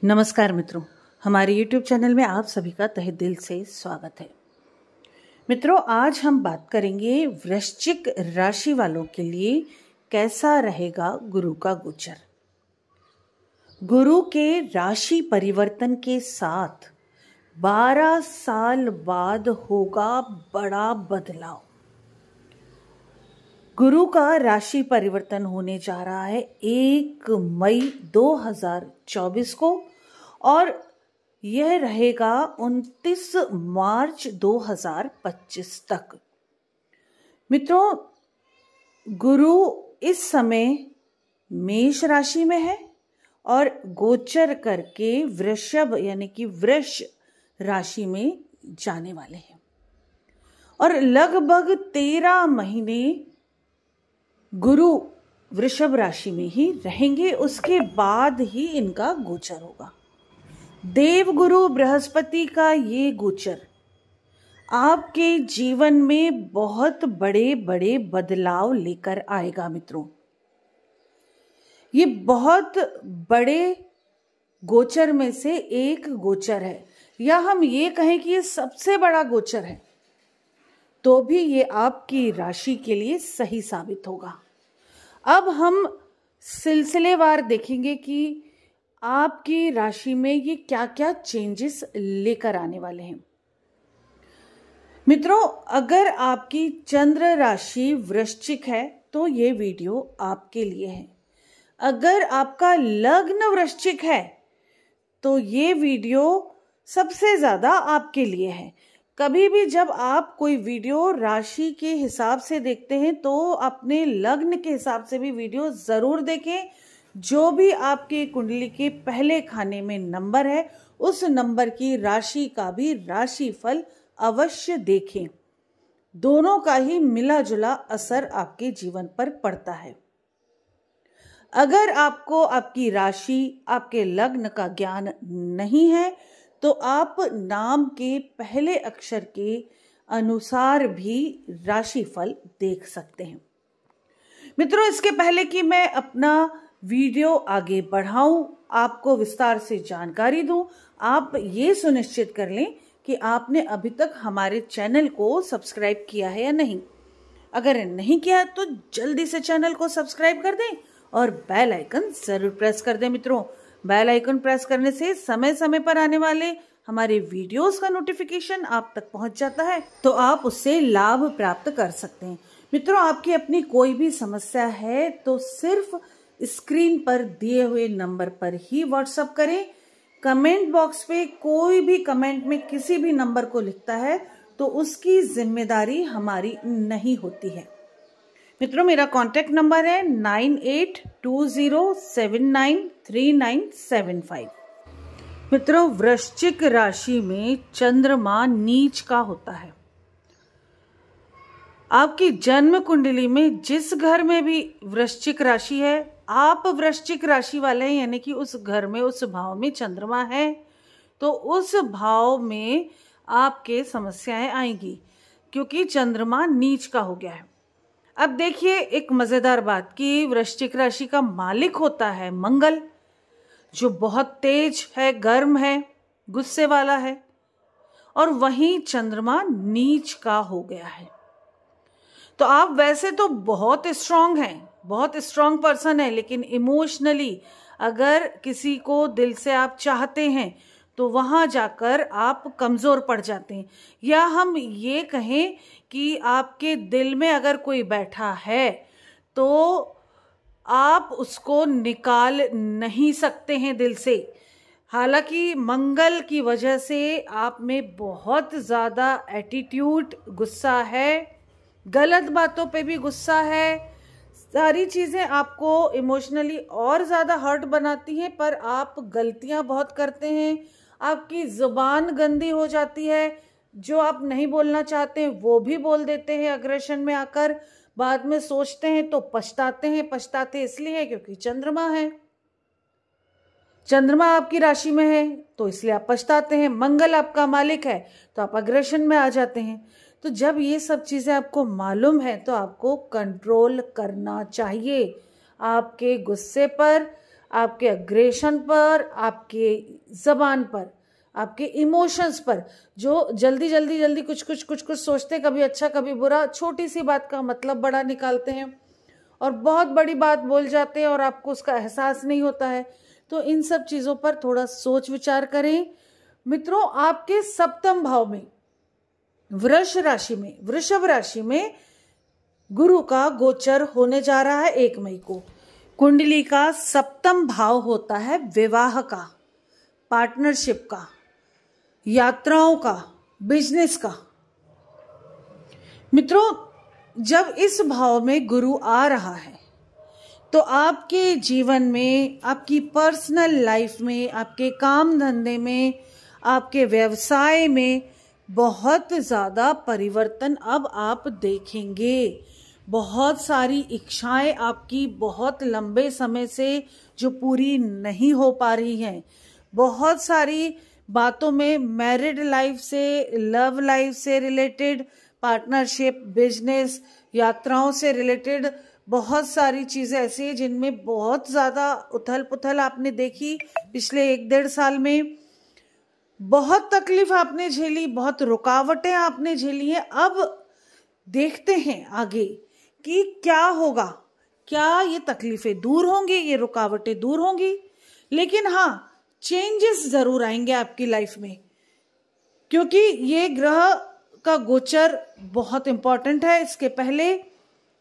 नमस्कार मित्रों, हमारे YouTube चैनल में आप सभी का तहे दिल से स्वागत है। मित्रों, आज हम बात करेंगे वृश्चिक राशि वालों के लिए कैसा रहेगा गुरु का गोचर। गुरु के राशि परिवर्तन के साथ 12 साल बाद होगा बड़ा बदलाव। गुरु का राशि परिवर्तन होने जा रहा है 1 मई 2024 को और यह रहेगा 29 मार्च 2025 तक। मित्रों, गुरु इस समय मेष राशि में है और गोचर करके वृषभ यानी कि वृष राशि में जाने वाले हैं और लगभग 13 महीने गुरु वृषभ राशि में ही रहेंगे। उसके बाद ही इनका गोचर होगा। देवगुरु बृहस्पति का ये गोचर आपके जीवन में बहुत बड़े बड़े बदलाव लेकर आएगा। मित्रों, ये बहुत बड़े गोचर में से एक गोचर है, या हम ये कहें कि ये सबसे बड़ा गोचर है, तो भी ये आपकी राशि के लिए सही साबित होगा। अब हम सिलसिलेवार देखेंगे कि आपकी राशि में ये क्या क्या चेंजेस लेकर आने वाले हैं। मित्रों, अगर आपकी चंद्र राशि वृश्चिक है तो ये वीडियो आपके लिए है। अगर आपका लग्न वृश्चिक है तो ये वीडियो सबसे ज्यादा आपके लिए है। कभी भी जब आप कोई वीडियो राशि के हिसाब से देखते हैं तो अपने लग्न के हिसाब से भी वीडियो जरूर देखें। जो भी आपके कुंडली के पहले खाने में नंबर है उस नंबर की राशि का भी राशि फल अवश्य देखें। दोनों का ही मिला जुला असर आपके जीवन पर पड़ता है। अगर आपको आपकी राशि, आपके लग्न का ज्ञान नहीं है तो आप नाम के पहले अक्षर के अनुसार भी राशि फल देख सकते हैं। मित्रों, इसके पहले कि मैं अपना वीडियो आगे बढ़ाऊं, आपको विस्तार से जानकारी दूं, आप ये सुनिश्चित कर लें कि आपने अभी तक हमारे चैनल को सब्सक्राइब किया है या नहीं। अगर नहीं किया तो जल्दी से चैनल को सब्सक्राइब कर दें और बेल आइकन जरूर प्रेस कर दें। मित्रों, बेल आइकन प्रेस करने से समय समय पर आने वाले हमारे वीडियोस का नोटिफिकेशन आप तक पहुंच जाता है, तो आप उससे लाभ प्राप्त कर सकते हैं। मित्रों, आपकी अपनी कोई भी समस्या है तो सिर्फ स्क्रीन पर दिए हुए नंबर पर ही व्हाट्सएप करें। कमेंट बॉक्स पे कोई भी कमेंट में किसी भी नंबर को लिखता है तो उसकी जिम्मेदारी हमारी नहीं होती है। मित्रों, मेरा कांटेक्ट नंबर है 9820793975। मित्रों, वृश्चिक राशि में चंद्रमा नीच का होता है। आपकी जन्म कुंडली में जिस घर में भी वृश्चिक राशि है, आप वृश्चिक राशि वाले हैं, यानी कि उस घर में, उस भाव में चंद्रमा है, तो उस भाव में आपके समस्याएं आएंगी क्योंकि चंद्रमा नीच का हो गया है। अब देखिए एक मजेदार बात कि वृश्चिक राशि का मालिक होता है मंगल, जो बहुत तेज है, गर्म है, गुस्से वाला है, और वहीं चंद्रमा नीच का हो गया है। तो आप वैसे तो बहुत स्ट्रांग हैं, बहुत स्ट्रांग पर्सन है, लेकिन इमोशनली अगर किसी को दिल से आप चाहते हैं तो वहां जाकर आप कमजोर पड़ जाते हैं। या हम ये कहें कि आपके दिल में अगर कोई बैठा है तो आप उसको निकाल नहीं सकते हैं दिल से। हालांकि मंगल की वजह से आप में बहुत ज्यादा एटीट्यूड, गुस्सा है, गलत बातों पे भी गुस्सा है, सारी चीजें आपको इमोशनली और ज्यादा हर्ट बनाती हैं, पर आप गलतियां बहुत करते हैं। आपकी जुबान गंदी हो जाती है, जो आप नहीं बोलना चाहते हैं वो भी बोल देते हैं अग्रेशन में आकर। बाद में सोचते हैं तो पछताते हैं। पछताते इसलिए क्योंकि चंद्रमा है, चंद्रमा आपकी राशि में है तो इसलिए आप पछताते हैं। मंगल आपका मालिक है तो आप अग्रेशन में आ जाते हैं। तो जब ये सब चीजें आपको मालूम है तो आपको कंट्रोल करना चाहिए। आपके गुस्से पर, आपके अग्रेशन पर, आपके जबान पर, आपके इमोशंस पर, जो जल्दी कुछ सोचते, कभी अच्छा कभी बुरा, छोटी सी बात का मतलब बड़ा निकालते हैं और बहुत बड़ी बात बोल जाते हैं और आपको उसका एहसास नहीं होता है। तो इन सब चीज़ों पर थोड़ा सोच विचार करें। मित्रों, आपके सप्तम भाव में, वृषभ राशि में गुरु का गोचर होने जा रहा है 1 मई को। कुंडली का सप्तम भाव होता है विवाह का, पार्टनरशिप का, यात्राओं का, बिजनेस का। मित्रों, जब इस भाव में गुरु आ रहा है तो आपके जीवन में, आपकी पर्सनल लाइफ में, आपके काम धंधे में, आपके व्यवसाय में बहुत ज़्यादा परिवर्तन अब आप देखेंगे। बहुत सारी इच्छाएं आपकी बहुत लंबे समय से जो पूरी नहीं हो पा रही हैं, बहुत सारी बातों में, मैरिड लाइफ से, लव लाइफ से रिलेटेड, पार्टनरशिप, बिजनेस, यात्राओं से रिलेटेड बहुत सारी चीज़ें ऐसी हैं जिनमें बहुत ज़्यादा उथल पुथल आपने देखी पिछले 1-1.5 साल में। बहुत तकलीफ आपने झेली, बहुत रुकावटें आपने झेली हैं। अब देखते हैं आगे कि क्या होगा, क्या ये तकलीफें दूर होंगी, ये रुकावटें दूर होंगी। लेकिन हाँ, चेंजेस जरूर आएंगे आपकी लाइफ में, क्योंकि ये ग्रह का गोचर बहुत इंपॉर्टेंट है। इसके पहले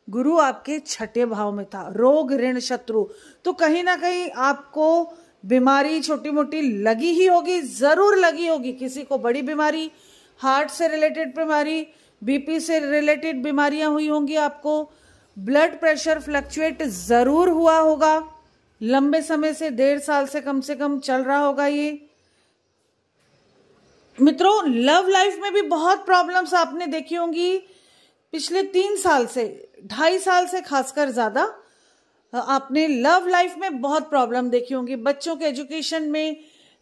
गुरु आपके 6ठे भाव में था, रोग ऋण शत्रु, तो कहीं ना कहीं आपको बीमारी छोटी मोटी लगी ही होगी, जरूर लगी होगी। किसी को बड़ी बीमारी, हार्ट से रिलेटेड बीमारी, बीपी से रिलेटेड बीमारियां हुई होंगी, आपको ब्लड प्रेशर फ्लक्चुएट जरूर हुआ होगा, लंबे समय से 1.5 साल से कम चल रहा होगा ये। मित्रों, लव लाइफ में भी बहुत प्रॉब्लम्स आपने देखी होंगी पिछले 3 साल से, 2.5 साल से खासकर ज्यादा आपने लव लाइफ में बहुत प्रॉब्लम देखी होंगी। बच्चों के एजुकेशन में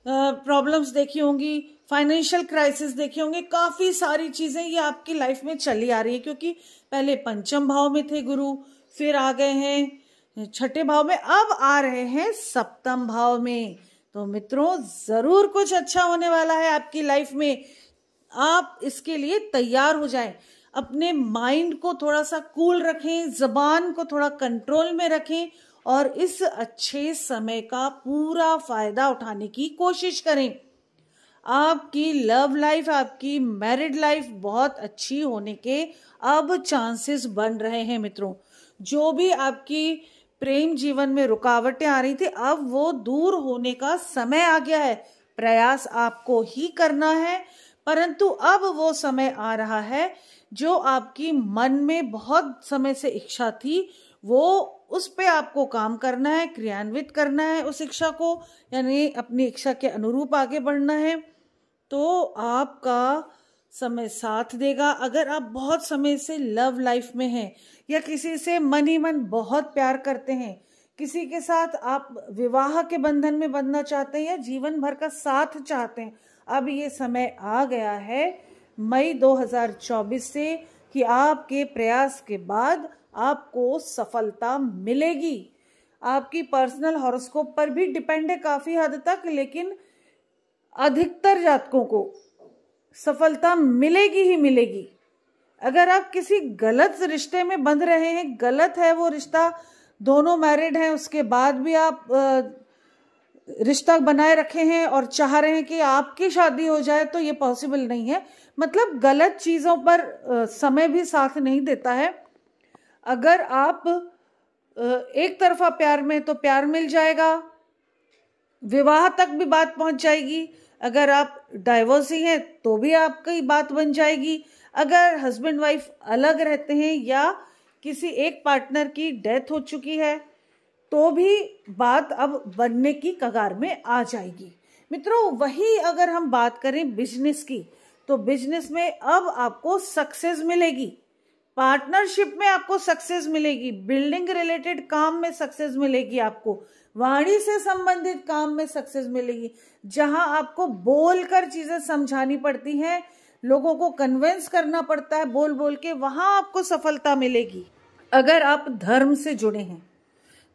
प्रॉब्लम्स देखी होंगी, फाइनेंशियल क्राइसिस देखी होंगी, काफी सारी चीजें ये आपकी लाइफ में चली आ रही है, क्योंकि पहले पंचम भाव में थे गुरु, फिर आ गए हैं 6ठे भाव में, अब आ रहे हैं सप्तम भाव में। तो मित्रों, जरूर कुछ अच्छा होने वाला है आपकी लाइफ में। आप इसके लिए तैयार हो जाएं। अपने माइंड को थोड़ा सा कूल रखें, जबान को थोड़ा कंट्रोल में रखें और इस अच्छे समय का पूरा फायदा उठाने की कोशिश करें। आपकी लव लाइफ, आपकी मैरिड लाइफ बहुत अच्छी होने के अब चांसेस बन रहे हैं। मित्रों, जो भी आपकी प्रेम जीवन में रुकावटें आ रही थी, अब वो दूर होने का समय आ गया है। प्रयास आपको ही करना है, परंतु अब वो समय आ रहा है जो आपकी मन में बहुत समय से इच्छा थी, वो उस पे आपको काम करना है, क्रियान्वित करना है उस इच्छा को, यानी अपनी इच्छा के अनुरूप आगे बढ़ना है। तो आपका समय साथ देगा। अगर आप बहुत समय से लव लाइफ में हैं या किसी से मन ही मन बहुत प्यार करते हैं, किसी के साथ आप विवाह के बंधन में बंधना चाहते हैं या जीवन भर का साथ चाहते हैं, अब ये समय आ गया है मई 2024 से कि आपके प्रयास के बाद आपको सफलता मिलेगी। आपकी पर्सनल हॉरोस्कोप पर भी डिपेंड है काफी हद तक, लेकिन अधिकतर जातकों को सफलता मिलेगी ही मिलेगी। अगर आप किसी गलत रिश्ते में बंध रहे हैं, गलत है वो रिश्ता, दोनों मैरिड हैं, उसके बाद भी आप रिश्ता बनाए रखे हैं और चाह रहे हैं कि आपकी शादी हो जाए, तो ये पॉसिबल नहीं है। मतलब गलत चीजों पर समय भी साथ नहीं देता है। अगर आप एक तरफा प्यार में, तो प्यार मिल जाएगा, विवाह तक भी बात पहुंच जाएगी। अगर आप डाइवोर्सी हैं तो भी आपकी बात बन जाएगी। अगर हस्बैंड वाइफ अलग रहते हैं या किसी एक पार्टनर की डेथ हो चुकी है, तो भी बात अब बनने की कगार में आ जाएगी। मित्रों, वही अगर हम बात करें बिजनेस की, तो बिजनेस में अब आपको सक्सेस मिलेगी, पार्टनरशिप में आपको सक्सेस मिलेगी, बिल्डिंग रिलेटेड काम में सक्सेस मिलेगी, आपको वाणी से संबंधित काम में सक्सेस मिलेगी। जहां आपको बोलकर चीजें समझानी पड़ती हैं, लोगों को कन्विंस करना पड़ता है बोल बोल के, वहां आपको सफलता मिलेगी। अगर आप धर्म से जुड़े हैं,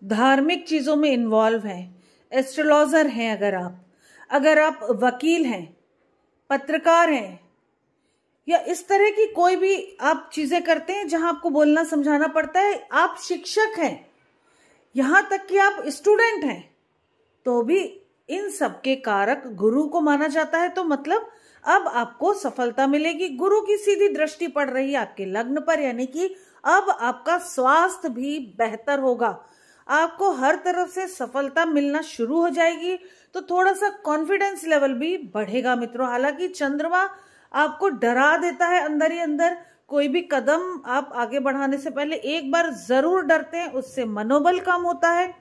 धार्मिक चीजों में इन्वॉल्व हैं, एस्ट्रोलॉजर हैं, अगर आप वकील हैं, पत्रकार हैं, या इस तरह की कोई भी आप चीजें करते हैं जहां आपको बोलना समझाना पड़ता है, आप शिक्षक हैं, यहां तक कि आप स्टूडेंट हैं, तो भी इन सब के कारक गुरु को माना जाता है। तो मतलब अब आपको सफलता मिलेगी। गुरु की सीधी दृष्टि पड़ रही है आपके लग्न पर, यानी कि अब आपका स्वास्थ्य भी बेहतर होगा, आपको हर तरफ से सफलता मिलना शुरू हो जाएगी। तो थोड़ा सा कॉन्फिडेंस लेवल भी बढ़ेगा मित्रों। हालांकि चंद्रमा आपको डरा देता है अंदर ही अंदर, कोई भी कदम आप आगे बढ़ाने से पहले एक बार जरूर डरते हैं, उससे मनोबल कम होता है,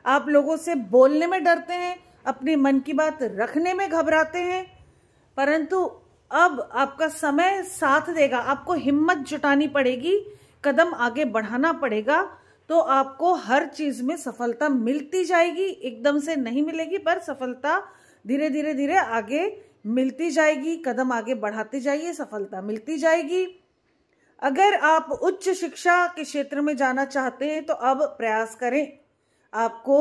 आप लोगों से बोलने में डरते हैं, अपने मन की बात रखने में घबराते हैं। परंतु अब आपका समय साथ देगा, आपको हिम्मत जुटानी पड़ेगी, कदम आगे बढ़ाना पड़ेगा, तो आपको हर चीज में सफलता मिलती जाएगी। एकदम से नहीं मिलेगी, पर सफलता धीरे धीरे धीरे आगे मिलती जाएगी। कदम आगे बढ़ाते जाइए, सफलता मिलती जाएगी। अगर आप उच्च शिक्षा के क्षेत्र में जाना चाहते हैं तो अब प्रयास करें, आपको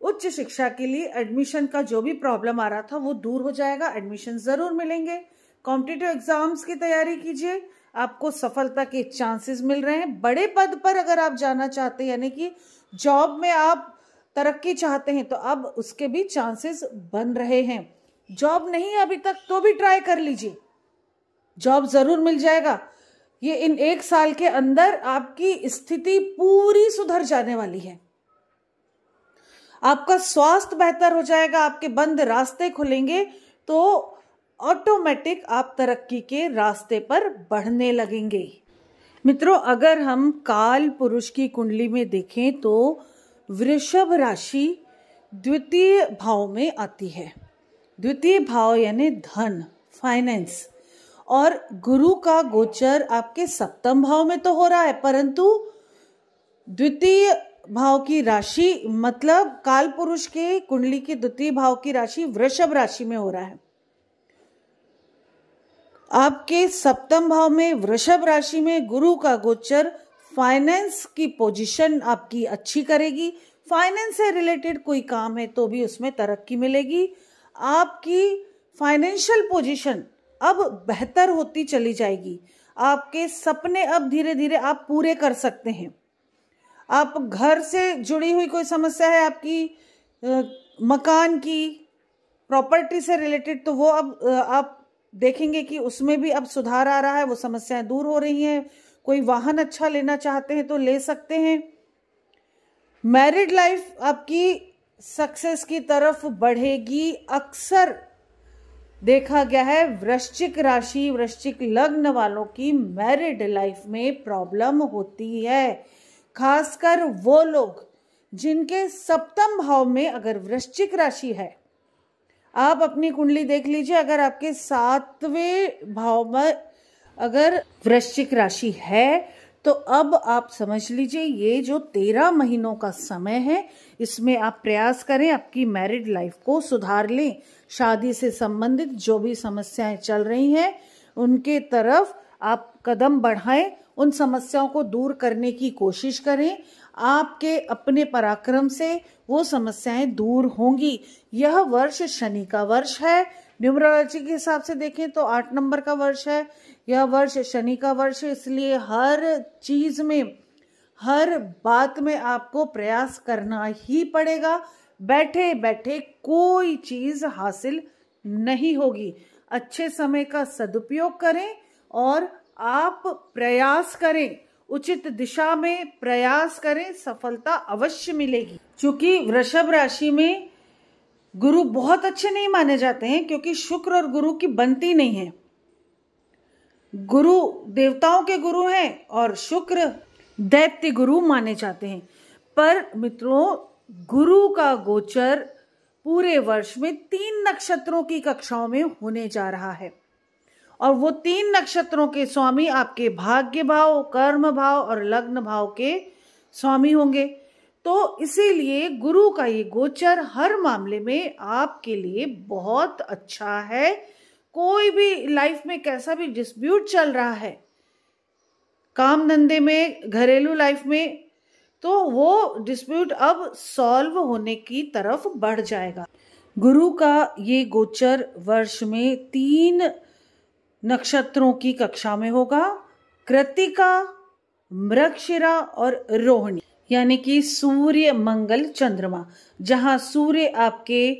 उच्च शिक्षा के लिए एडमिशन का जो भी प्रॉब्लम आ रहा था वो दूर हो जाएगा, एडमिशन जरूर मिलेंगे। कॉम्पिटिटिव एग्जाम्स की तैयारी कीजिए, आपको सफलता के चांसेस मिल रहे हैं। बड़े पद पर अगर आप जाना चाहते हैं, यानी कि जॉब में आप तरक्की चाहते हैं, तो अब उसके भी चांसेस बन रहे हैं। जॉब नहीं है अभी तक तो भी ट्राई कर लीजिए, जॉब जरूर मिल जाएगा। ये इन 1 साल के अंदर आपकी स्थिति पूरी सुधर जाने वाली है, आपका स्वास्थ्य बेहतर हो जाएगा, आपके बंद रास्ते खुलेंगे, तो ऑटोमेटिक आप तरक्की के रास्ते पर बढ़ने लगेंगे। मित्रों, अगर हम काल पुरुष की कुंडली में देखें तो वृषभ राशि द्वितीय भाव में आती है। द्वितीय भाव यानी धन, फाइनेंस, और गुरु का गोचर आपके 7वें भाव में तो हो रहा है, परंतु द्वितीय भाव की राशि मतलब काल पुरुष के कुंडली की द्वितीय भाव की राशि वृषभ राशि में हो रहा है। आपके 7वें भाव में वृषभ राशि में गुरु का गोचर फाइनेंस की पोजीशन आपकी अच्छी करेगी। फाइनेंस से रिलेटेड कोई काम है तो भी उसमें तरक्की मिलेगी। आपकी फाइनेंशियल पोजीशन अब बेहतर होती चली जाएगी, आपके सपने अब धीरे धीरे आप पूरे कर सकते हैं। आप घर से जुड़ी हुई कोई समस्या है आपकी, मकान की, प्रॉपर्टी से रिलेटेड, तो वो अब आप देखेंगे कि उसमें भी अब सुधार आ रहा है, वो समस्याएं दूर हो रही हैं। कोई वाहन अच्छा लेना चाहते हैं तो ले सकते हैं। मैरिड लाइफ आपकी सक्सेस की तरफ बढ़ेगी। अक्सर देखा गया है वृश्चिक राशि, वृश्चिक लग्न वालों की मैरिड लाइफ में प्रॉब्लम होती है, खासकर वो लोग जिनके 7वें भाव में अगर वृश्चिक राशि है। आप अपनी कुंडली देख लीजिए, अगर आपके 7वें भाव में अगर वृश्चिक राशि है तो अब आप समझ लीजिए ये जो 13 महीनों का समय है, इसमें आप प्रयास करें आपकी मैरिड लाइफ को सुधार लें। शादी से संबंधित जो भी समस्याएं चल रही हैं उनके तरफ आप कदम बढ़ाएं, उन समस्याओं को दूर करने की कोशिश करें। आपके अपने पराक्रम से वो समस्याएं दूर होंगी। यह वर्ष शनि का वर्ष है, न्यूमरोलॉजी के हिसाब से देखें तो 8 नंबर का वर्ष है। यह वर्ष शनि का वर्ष है, इसलिए हर चीज में, हर बात में आपको प्रयास करना ही पड़ेगा। बैठे बैठे कोई चीज हासिल नहीं होगी। अच्छे समय का सदुपयोग करें और आप प्रयास करें, उचित दिशा में प्रयास करें, सफलता अवश्य मिलेगी। क्योंकि वृषभ राशि में गुरु बहुत अच्छे नहीं माने जाते हैं, क्योंकि शुक्र और गुरु की बनती नहीं है। गुरु देवताओं के गुरु हैं और शुक्र दैत्य गुरु माने जाते हैं। पर मित्रों, गुरु का गोचर पूरे वर्ष में 3 नक्षत्रों की कक्षाओं में होने जा रहा है, और वो 3 नक्षत्रों के स्वामी आपके भाग्य भाव, कर्म भाव और लग्न भाव के स्वामी होंगे। तो इसीलिए गुरु का ये गोचर हर मामले में आपके लिए बहुत अच्छा है। कोई भी लाइफ में कैसा भी डिस्प्यूट चल रहा है, काम धंधे में, घरेलू लाइफ में, तो वो डिस्प्यूट अब सॉल्व होने की तरफ बढ़ जाएगा। गुरु का ये गोचर वर्ष में 3 नक्षत्रों की कक्षा में होगा, कृत्तिका, मृगशिरा और रोहिणी, यानी कि सूर्य मंगल चंद्रमा। जहां सूर्य आपके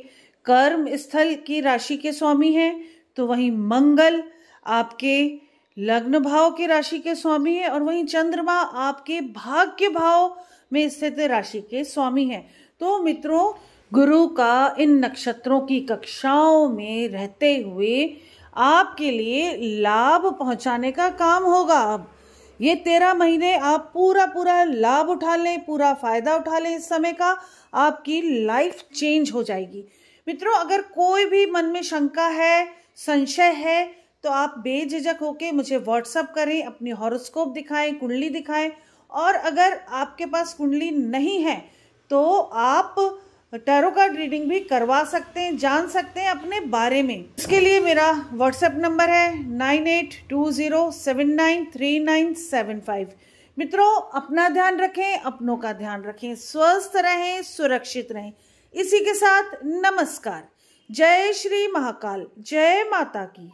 कर्म स्थल की राशि के स्वामी हैं, तो वहीं मंगल आपके लग्न भाव की राशि के स्वामी है और वहीं चंद्रमा आपके भाग्य भाव में स्थित राशि के स्वामी है। तो मित्रों, गुरु का इन नक्षत्रों की कक्षाओं में रहते हुए आपके लिए लाभ पहुंचाने का काम होगा। अब ये 13 महीने आप पूरा लाभ उठा लें, पूरा फायदा उठा लें इस समय का, आपकी लाइफ चेंज हो जाएगी। मित्रों, अगर कोई भी मन में शंका है, संशय है, तो आप बेझिझक होके मुझे व्हाट्सएप करें, अपनी हॉरोस्कोप दिखाएं, कुंडली दिखाएं। और अगर आपके पास कुंडली नहीं है तो आप टैरो कार्ड रीडिंग भी करवा सकते हैं, जान सकते हैं अपने बारे में। इसके लिए मेरा व्हाट्सएप नंबर है 9820793975। मित्रों, अपना ध्यान रखें, अपनों का ध्यान रखें, स्वस्थ रहें, सुरक्षित रहें। इसी के साथ नमस्कार। जय श्री महाकाल, जय माता की।